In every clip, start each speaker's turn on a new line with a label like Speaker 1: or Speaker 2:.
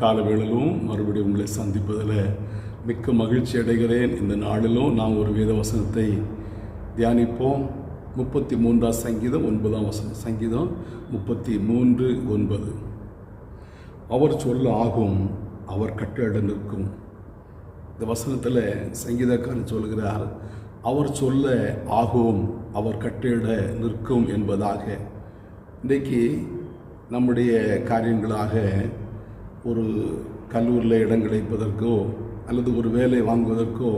Speaker 1: கால வேளையிலும் மறுபடியும் உங்களை சந்திப்பதில் மிக்க மகிழ்ச்சி அடைகிறேன். இந்த நாளிலும் நாம் ஒரு வேத வசனத்தை தியானிப்போம். 33 சங்கீதம் 9 வசனம். சங்கீதம் 33:9. அவர் சொல்ல ஆகும், அவர் கட்டளை நிற்கும். இந்த வசனத்தில் சங்கீதக்காரன் சொல்கிறார், அவர் சொல்ல ஆகும், அவர் கட்டளை நிற்கும் என்பதாக. இன்றைக்கு நம்முடைய காரியங்களாக ஒரு கல்லூரியில் இடம் கிடைப்பதற்கோ அல்லது ஒரு வேலை வாங்குவதற்கோ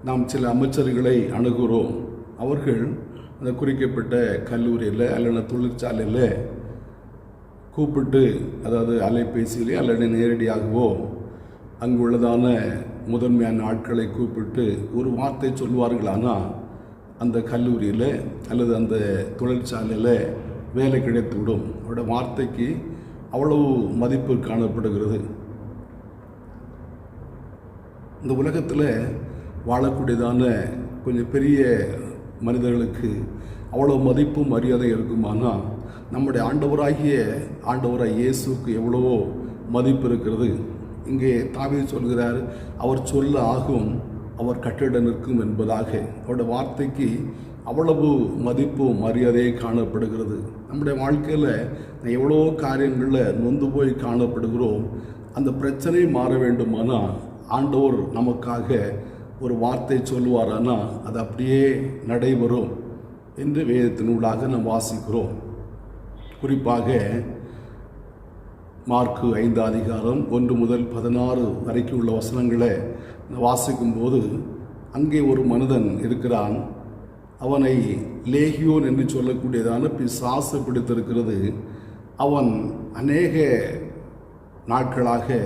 Speaker 1: நாம் சில அமைச்சர்களை அணுகுகிறோம். அவர்கள் அந்த குறிக்கப்பட்ட கல்லூரியில் அல்லது தொழிற்சாலையில் கூப்பிட்டு, அதாவது அலைபேசியிலே அல்லது நேரடியாகவோ அங்கு உள்ளதான முதன்மையான ஆட்களை கூப்பிட்டு ஒரு வார்த்தை சொல்வார்களானால் அந்த கல்லூரியில் அல்லது அந்த தொழிற்சாலையில் வேலை கிடைத்துவிடும். அவருடைய வார்த்தைக்கு அவ்வளவு மதிப்பு காணப்படுகிறது. இந்த உலகத்தில் வாழக்கூடியதான கொஞ்சம் பெரிய மனிதர்களுக்கு அவ்வளோ மதிப்பும் மரியாதை இருக்குமானால் நம்முடைய ஆண்டவராகிய இயேசுக்கு எவ்வளவோ மதிப்பு இருக்கிறது. இங்கே தாவீது சொல்கிறார், அவர் சொல்ல ஆகும், அவர் கட்டளை நிற்கும் என்பதாக. அவருடைய வார்த்தைக்கு அவ்வளவு மதிப்பும் மரியாதையை காணப்படுகிறது. நம்முடைய வாழ்க்கையில் எவ்வளோ காரியங்களில் நொந்து போய் காணப்படுகிறோம். அந்த பிரச்சனை மாற வேண்டுமானால் ஆண்டவர் நமக்காக ஒரு வார்த்தை சொல்லுவாரானால் அது அப்படியே நடைபெறும் என்று வேதத்தினூடாக நாம் வாசிக்கிறோம். குறிப்பாக மார்க்கு 5 அதிகாரம் 1 முதல் 16 வரைக்கும் உள்ள வசனங்களை வாசிக்கும்போது அங்கே ஒரு மனிதன் இருக்கிறான். அவனை லேகியோன் என்று சொல்லக்கூடியதான பிசாசு பிடித்திருக்கிறது. அவன் அநேக நாட்களாக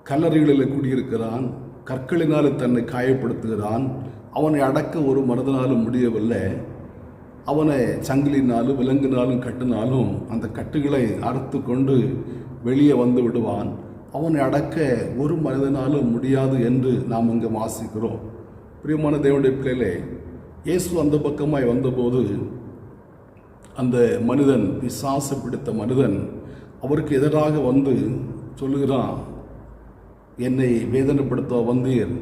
Speaker 1: கல்லறைகளில் குடியிருக்கிறான். கற்களினால் தன்னை காயப்படுத்துகிறான். அவனை அடக்க ஒரு மனிதனாலும் முடியவில்லை. அவனை சங்கிலினாலும் விலங்கினாலும் கட்டினாலும் அந்த கட்டுகளை அறுத்து கொண்டு வெளியே வந்து விடுவான். அவனை அடக்க ஒரு மனிதனாலும் முடியாது என்று நாம் இங்கே வாசிக்கிறோம். பிரியமான தேவனுடைய பிள்ளைகளே, இயேசு அந்த பக்கமாய் வந்தபோது அந்த மனிதன், பிசாசு பிடித்த மனிதன், அவருக்கு எதிராக வந்து சொல்லுகிறான், என்னை வேதனைப்படுத்த வந்தீர்.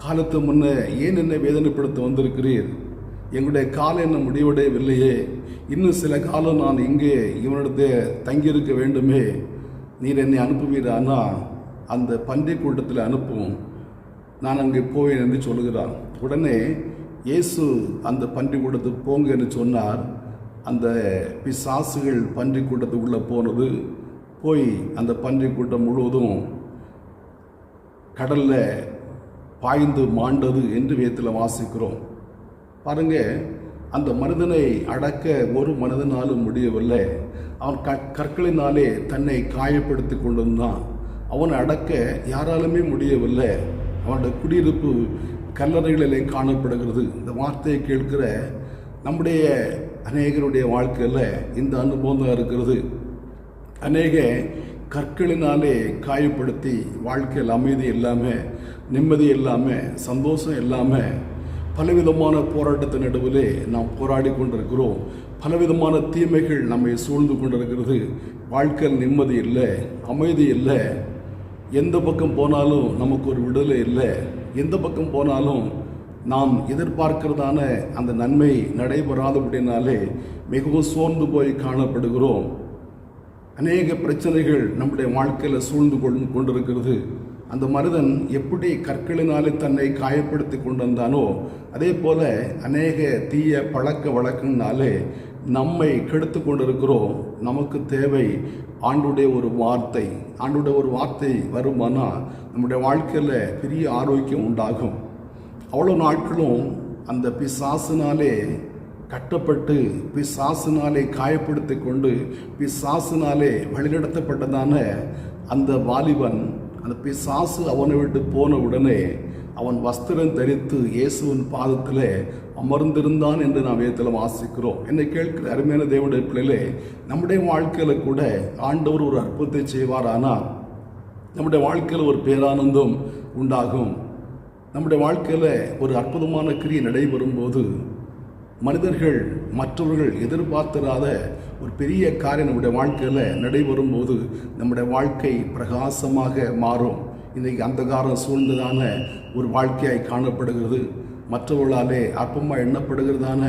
Speaker 1: காலத்து முன்ன ஏன் என்னை வேதனைப்படுத்த வந்திருக்கிறீர்? எங்களுடைய காலம் என்ன முடிவடையவில்லையே. இன்னும் சில காலம் நான் இங்கே இவனிடத்தை தங்கியிருக்க வேண்டுமே. நீர் என்னை அனுப்புவீரானா அந்த பன்றி கூட்டத்தில் அனுப்புவோம், நான் அங்கே போவேன் என்று சொல்லுகிறான். உடனே இயேசு அந்த பன்றி கூட்டத்துக்கு போங்க என்று சொன்னார். அந்த பிசாசுகள் பன்றி கூட்டத்துக்குள்ளே போனது. போய் அந்த பன்றி கூட்டம் முழுவதும் கடலில் பாய்ந்து மாண்டது என்று வேதத்தில் வாசிக்கிறோம். பாருங்க, அந்த மனிதனை அடக்க ஒரு மனிதனாலும் முடியவில்லை. அவன் கற்களினாலே தன்னை காயப்படுத்தி கொண்டிருந்தான். அவனை அடக்க யாராலுமே முடியவில்லை. அவனுடைய குடியிருப்பு கல்லறைகளிலே காணப்படுகிறது. இந்த வார்த்தையை கேட்கிற நம்முடைய அநேகருடைய வாழ்க்கையில் இந்த அனுபவம் தான் இருக்கிறது. அநேக கற்களினாலே காயப்படுத்தி வாழ்க்கையில் அமைதி இல்லாமல், நிம்மதி இல்லாமல், சந்தோஷம் இல்லாமல் பலவிதமான போராட்டத்தின் நடுவிலே நாம் போராடி கொண்டிருக்கிறோம். பலவிதமான தீமைகள் நம்மை சூழ்ந்து கொண்டிருக்கிறது. வாழ்க்கையில் நிம்மதி இல்லை, அமைதி இல்லை. எந்த பக்கம் போனாலும் நமக்கு ஒரு விடுதலை இல்லை. எந்த பக்கம் போனாலும் நாம் எதிர்பார்க்கிறதான அந்த நன்மை நடைபெறாதபடினாலே மிகவும் சோர்ந்து போய் காணப்படுகிறோம். அநேக பிரச்சனைகள் நம்முடைய வாழ்க்கையில் சூழ்ந்து கொண்டிருக்கிறது. அந்த மனிதன் எப்படி கற்களினாலே தன்னை காயப்படுத்தி கொண்டு வந்தானோ அதே போல அநேக தீய பழக்க வழக்கங்களாலே நம்மை கெடுத்து கொண்டிருக்கிறோம். நமக்கு தேவை ஆண்டுடைய ஒரு வார்த்தை. ஆண்டுடைய ஒரு வார்த்தை வருமானால் நம்முடைய வாழ்க்கையில் பெரிய ஆரோக்கியம் உண்டாகும். அவ்வளோ நாட்களும் அந்த பிசாசினாலே கட்டப்பட்டு, பிசாசினாலே காயப்படுத்தி கொண்டு, பிசாசினாலே வழிநடத்தப்பட்டதான அந்த வாலிபன், அந்த பிசாசு அவனை விட்டு போன உடனே அவன் வஸ்திரம் தரித்து இயேசுவின் பாதத்தில் அமர்ந்திருந்தான் என்று நாம் வேதத்தில் வாசிக்கிறோம். என்னை கேட்கிற அருமையான தேவனுடைய பிள்ளைகளே, நம்முடைய வாழ்க்கையில் கூட ஆண்டவர் ஒரு அற்புதத்தை செய்வாரானால் நம்முடைய வாழ்க்கையில் ஒரு பேரானந்தம் உண்டாகும். நம்முடைய வாழ்க்கையில் ஒரு அற்புதமான கிரியை நடைபெறும் போது மனிதர்கள் மற்றவர்கள் எதிர்பார்த்திராத ஒரு பெரிய காரியம் நம்முடைய வாழ்க்கையில் நடைபெறும் போது நம்முடைய வாழ்க்கை பிரகாசமாக மாறும். இன்றைக்கு அந்தகாரம் சூழ்ந்ததான ஒரு வாழ்க்கையாய் காணப்படுகிறது. மற்றவர்களாலே அற்பமாக எண்ணப்படுகிறதான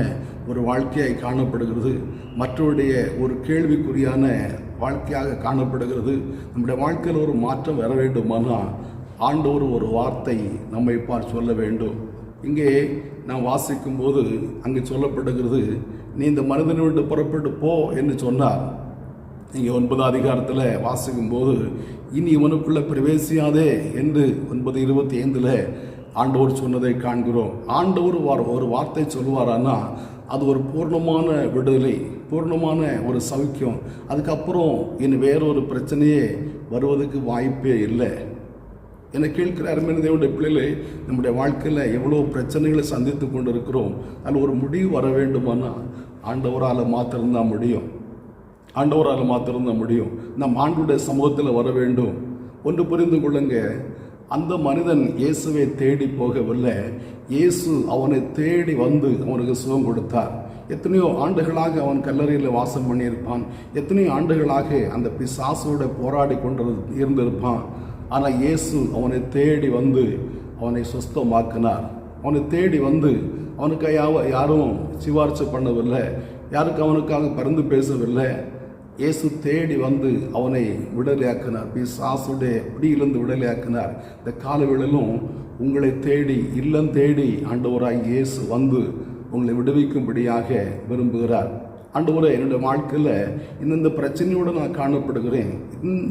Speaker 1: ஒரு வாழ்க்கையாய் காணப்படுகிறது. மற்றவருடைய ஒரு கேள்விக்குறியான வாழ்க்கையாக காணப்படுகிறது. நம்முடைய வாழ்க்கையில் ஒரு மாற்றம் வர வேண்டுமானால் ஆண்டவர் ஒரு வார்த்தை நம்மை சொல்ல வேண்டும். இங்கே நாம் வாசிக்கும் போது அங்கே சொல்லப்படுகிறது, நீ இந்த மனிதனை விட்டு புறப்பட்டு போ என்று சொன்னார். இங்கே 9 அதிகாரத்தில் வாசிக்கும் போது இனி இவனுக்குள்ளே பிரவேசியாதே என்று 9:25 ஆண்டவர் சொன்னதை காண்கிறோம். ஆண்டவர் ஒரு வார்த்தை சொல்வாரானா அது ஒரு பூர்ணமான விடுதலை, பூர்ணமான ஒரு சௌக்கியம். அதுக்கப்புறம் இனி வேறொரு பிரச்சனையே வருவதற்கு வாய்ப்பே இல்லை. என்னை கேட்கிற அருமையான தேவனுடைய பிள்ளைகளை, நம்முடைய வாழ்க்கையில் எவ்வளோ பிரச்சனைகளை சந்தித்து கொண்டு இருக்கிறோம். அதில் ஒரு முடிவு வர வேண்டுமானா ஆண்டவரால் மாத்திரம்தான் முடியும். ஆண்டவரால் மாத்திரம்தான் முடியும். நம் ஆண்டுடைய சமூகத்தில் வர வேண்டும். ஒன்று புரிந்து கொள்ளுங்க, அந்த மனிதன் இயேசுவை தேடி போகவில்லை, இயேசு அவனை தேடி வந்து அவனுக்கு சுகம் கொடுத்தார். எத்தனையோ ஆண்டுகளாக அவன் கல்லறையில் வாசம் பண்ணியிருப்பான். எத்தனையோ ஆண்டுகளாக அந்த பிசாசோட போராடி கொண்டு இருந்திருப்பான். ஆனால் இயேசு அவனை தேடி வந்து அவனை சுஸ்தமாக்கினார். அவனை தேடி வந்து அவனுக்கு யாரும் சிபாரிசு பண்ணவில்லை, யாருக்கு அவனுக்காக பரிந்து பேசவில்லை. இயேசு தேடி வந்து அவனை விடுதலையாக்கினார், பிசாசுடைய பிடியிலிருந்து விடுதலையாக்கினார். இந்த காலவேளையிலும் உங்களை தேடி இல்லம் தேடி ஆண்டவராய் இயேசு வந்து உங்களை விடுவிக்கும்படியாக விரும்புகிறார். ஆண்டவரே, என்னுடைய வாழ்க்கையில் இந்தந்த பிரச்சனையோடு நான் காணப்படுகிறேன்,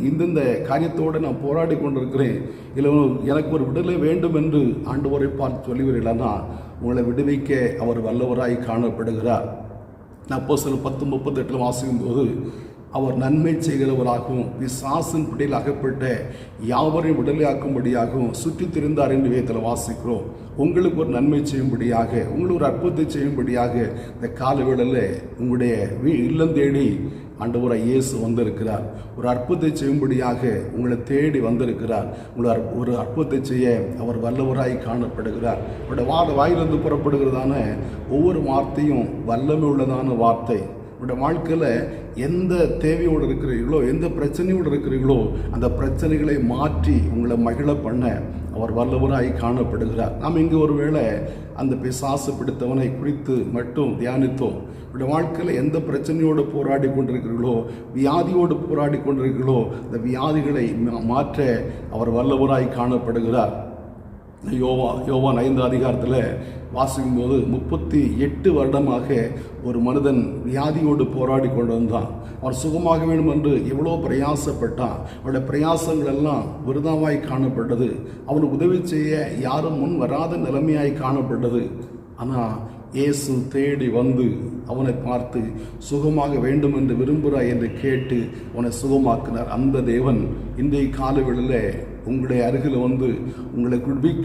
Speaker 1: இந்தந்த காரியத்தோடு நான் போராடி கொண்டிருக்கிறேன், இல்லை எனக்கு ஒரு விடுதலை வேண்டும் என்று ஆண்டவரை பார்த்து சொல்லுவீர்களா, உங்களை விடுவிக்க அவர் வல்லவராய் காணப்படுகிறார். அப்போஸ்தலர் 10:38 வாசிக்கும் போது அவர் நன்மை செய்கிறவராகவும் பிசாசின் பிடியில் அகப்பட்ட யாவரையும் விடுதலையாக்கும்படியாகவும் சுற்றி திரிந்தார் என்று வேதத்தில் வாசிக்கிறோம். உங்களுக்கு ஒரு நன்மை செய்யும்படியாக, உங்களுக்கு ஒரு அற்புதத்தை செய்யும்படியாக இந்த காலவேளையில் உங்களுடைய இல்லம் தேடி ஆண்டவராய் இயேசு வந்திருக்கிறார். ஒரு அற்புதத்தை செய்யும்படியாக உங்களை தேடி வந்திருக்கிறார். உங்களை ஒரு அற்புதத்தை செய்ய அவர் வல்லவராய் காணப்படுகிறார். அவருடைய வாயிலிருந்து புறப்படுகிறதான ஒவ்வொரு வார்த்தையும் வல்லமை உள்ளதான வார்த்தை. உங்களுடைய வாழ்க்கையில் எந்த தேவையோடு இருக்கிறீர்களோ, எந்த பிரச்சனையோடு இருக்கிறீர்களோ, அந்த பிரச்சனைகளை மாற்றி உங்களை மகிழ பண்ண அவர் வல்லவராய் காணப்படுகிறார். நாம் இங்கு ஒருவேளை அந்த பிசாசு பிடித்தவனை குறித்து மட்டும் தியானித்தோம். உங்களுடைய வாழ்க்கையில் எந்த பிரச்சனையோடு போராடி கொண்டிருக்கிறீர்களோ, வியாதியோடு போராடி கொண்டிருக்கிறீர்களோ, அந்த வியாதிகளை மாற்ற அவர் வல்லவராய் காணப்படுகிறார். யோவான் 5 அதிகாரத்தில் வாசிக்கும் போது 38 வருடமாக ஒரு மனிதன் வியாதியோடு போராடி கொண்டு வந்தான். அவன் சுகமாக வேண்டும் என்று எவ்வளோ பிரயாசப்பட்டான். அவனுடைய பிரயாசங்கள் எல்லாம் விருதாவாய் காணப்பட்டது. அவனுக்கு உதவி செய்ய யாரும் முன் வராத நிலைமையாய் காணப்பட்டது. ஆனால் இயேசு தேடி வந்து அவனை பார்த்து சுகமாக வேண்டும் என்று விரும்புகிறாய் என்று கேட்டு அவனை சுகமாக்கினார். அந்த தேவன் இன்றைய காலவெளியில் உங்களுடைய அருகில் வந்து உங்களை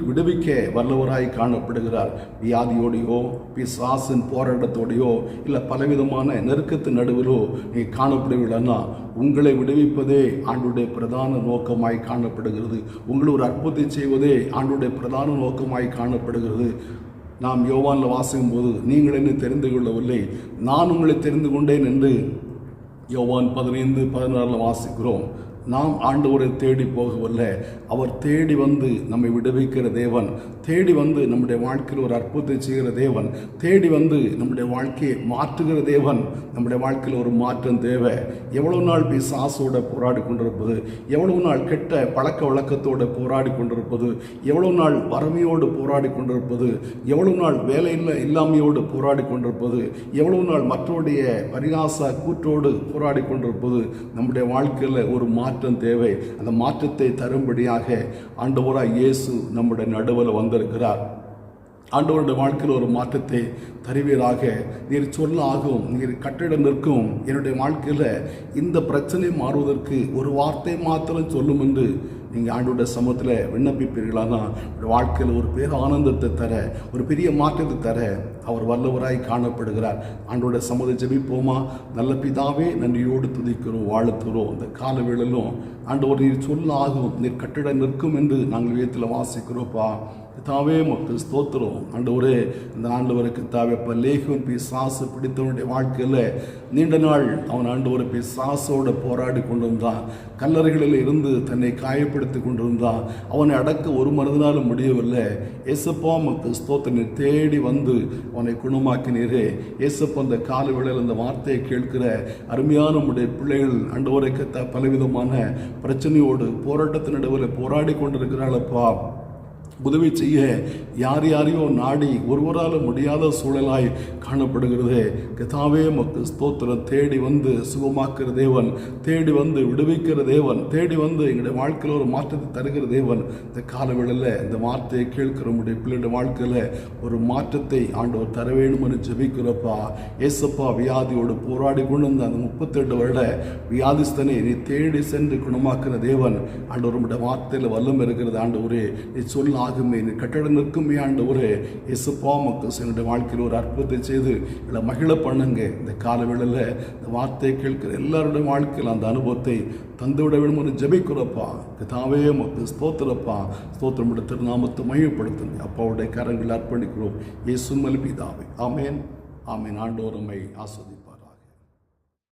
Speaker 1: விடுவிக்க வல்லவராய் காணப்படுகிறார். வியாதியோடையோ பிசாசின் போராட்டத்தோடையோ இல்லை பலவிதமான நெருக்கத்தின் நடுவிலோ நீங்கள் காணப்படுவீங்கன்னா உங்களை விடுவிப்பதே ஆண்டுடைய பிரதான நோக்கமாய் காணப்படுகிறது. உங்களை ஒரு அற்புதத்தை செய்வதே ஆண்டுடைய பிரதான நோக்கமாய் காணப்படுகிறது. நாம் யோவானில் வாசிக்கும் போது நீங்கள் என்னை தெரிந்து கொள்ளவில்லை, நான் உங்களை தெரிந்து கொண்டேன் என்று யோவான் 15:16 வாசிக்கிறோம். நாம் ஆண்டவரை தேடி போகவில்லை, அவர் தேடி வந்து நம்மை விடுவிக்கிற தேவன், தேடி வந்து நம்முடைய வாழ்க்கையில் ஒரு அற்புதத்தை செய்கிற தேவன், தேடி வந்து நம்முடைய வாழ்க்கையை மாற்றுகிற தேவன். நம்முடைய வாழ்க்கையில் ஒரு மாற்றம் தேவை. எவ்வளவு நாள் பிசாசோடு போராடி கொண்டிருப்பது, எவ்வளவு நாள் கெட்ட பழக்க வழக்கத்தோடு போராடி கொண்டிருப்பது, எவ்வளவு நாள் வறுமையோடு போராடி கொண்டிருப்பது, எவ்வளவு நாள் வேலையில் இல்லாமையோடு போராடி கொண்டிருப்பது, எவ்வளவு நாள் மற்றவருடைய பரிகாச கூற்றோடு போராடி கொண்டிருப்பது. நம்முடைய வாழ்க்கையில் ஒரு மாற்றம் தேவை. அந்த மாற்றத்தை தரும்படியாக ஆண்டவராய் இயேசு நம்முடைய நடுவில் வந்திருக்கிறார். ஆண்டவருடைய வாழ்க்கையில் ஒரு மாற்றத்தை தருவீராக. நீர் சொல்ல ஆகும், நீர் கட்டிட நிற்கும். என்னுடைய வாழ்க்கையில் இந்த பிரச்சனை மாறுவதற்கு ஒரு வார்த்தை மாத்திரம் சொல்லும் என்று நீங்கள் ஆண்டவருடைய சமூகத்தில் விண்ணப்பிப்பீர்களானா வாழ்க்கையில் ஒரு பேர் ஆனந்தத்தை தர, ஒரு பெரிய மாற்றத்தை தர அவர் வல்லவராய் காணப்படுகிறார். ஆண்டவருடைய சமூகத்தை ஜெபிப்போமா? நல்ல பிதாவே, நன்றியோடு துதிக்கிறோம், வாழ்த்துகிறோம். இந்த காலவேளையிலும் ஆண்டவர் நீர் சொல்ல ஆகும், நீர் கட்டிட நிற்கும் என்று நாங்கள் வேதத்தில் வாசிக்கிறோப்பா. தாவே மக்கள் ஸ்தோத்திரம். ஆண்டவரே, இந்த ஆண்டவருக்கு தாவே பாருப்ப லேகியோன் பிசாசு பிடித்தவனுடைய வாழ்க்கையில் நீண்ட நாள் அவன் ஆண்டவரை பிசாசோட போராடி கொண்டிருந்தான். கல்லறைகளில் இருந்து தன்னை காயப்படுத்தி கொண்டிருந்தான். அவனை அடக்க ஒரு மனிதனாலும் முடியவில்லை. ஏசப்பா உமக்கு ஸ்தோத்திரம், தேடி வந்து அவனை குணமாக்கினீரே. ஏசப்பா அந்த கால வேளையில் அந்த வார்த்தையை கேட்கிற அருமையான நம்முடைய பிள்ளைகள் ஆண்டவரை கத்த பலவிதமான பிரச்சனையோடு போராட்டத்தின் நடுவில் போராடி கொண்டிருக்கிறாளப்பா. உதவி செய்ய யாரையோ நாடி ஒருவரால் முடியாத சூழலாய் காணப்படுகிறது. கர்த்தாவே உமக்கு ஸ்தோத்திரம். தேடி வந்து சுகமாக்குற தேவன், தேடி வந்து விடுவிக்கிற தேவன், தேடி வந்து எங்களுடைய வாழ்க்கையில் ஒரு மாற்றத்தை தருகிற தேவன். இந்த காலவேளையில் இந்த வார்த்தையை கேட்கிற நம்முடைய பிள்ளைடைய வாழ்க்கையில் ஒரு மாற்றத்தை ஆண்டவர் தர வேண்டும் என்று ஜெபிக்கிறப்பா. ஏசப்பா வியாதியோடு போராடி கொண்டு வந்த அந்த 38 வருட வியாதிஸ்தனை நீ தேடி சென்று குணமாக்குற தேவன். ஆண்டவர் நம்முடைய வார்த்தையில் வல்லம் இருக்கிறது. ஆண்டவரே நீ சொல்ல ஆகுமே, நீ கட்டடம் நிற்குமே. ஆண்டவரே இயேசுப்பா உமக்கு என்னுடைய வாழ்க்கையில் ஒரு அற்புதத்தை செய்து இல்லை மகிழ பண்ணுங்க. இந்த காலவேளையில் இந்த வார்த்தையை கேட்கிற எல்லாருடைய வாழ்க்கையில் அந்த அனுபவத்தை தந்துவிட வேண்டும் என்று ஜெபிக்கிறப்பா. கர்த்தாவே உமக்கு ஸ்தோத்திரப்பா. ஸ்தோத்திரம் திருநாமத்தை மையப்படுத்துங்க. அப்பாவுடைய கரங்கள் அர்ப்பணிக்கிறோம். இயேசுவின் பிதாவே. ஆமென் ஆமென். ஆண்டவர் நம்மை ஆசீர்வதிப்பார்.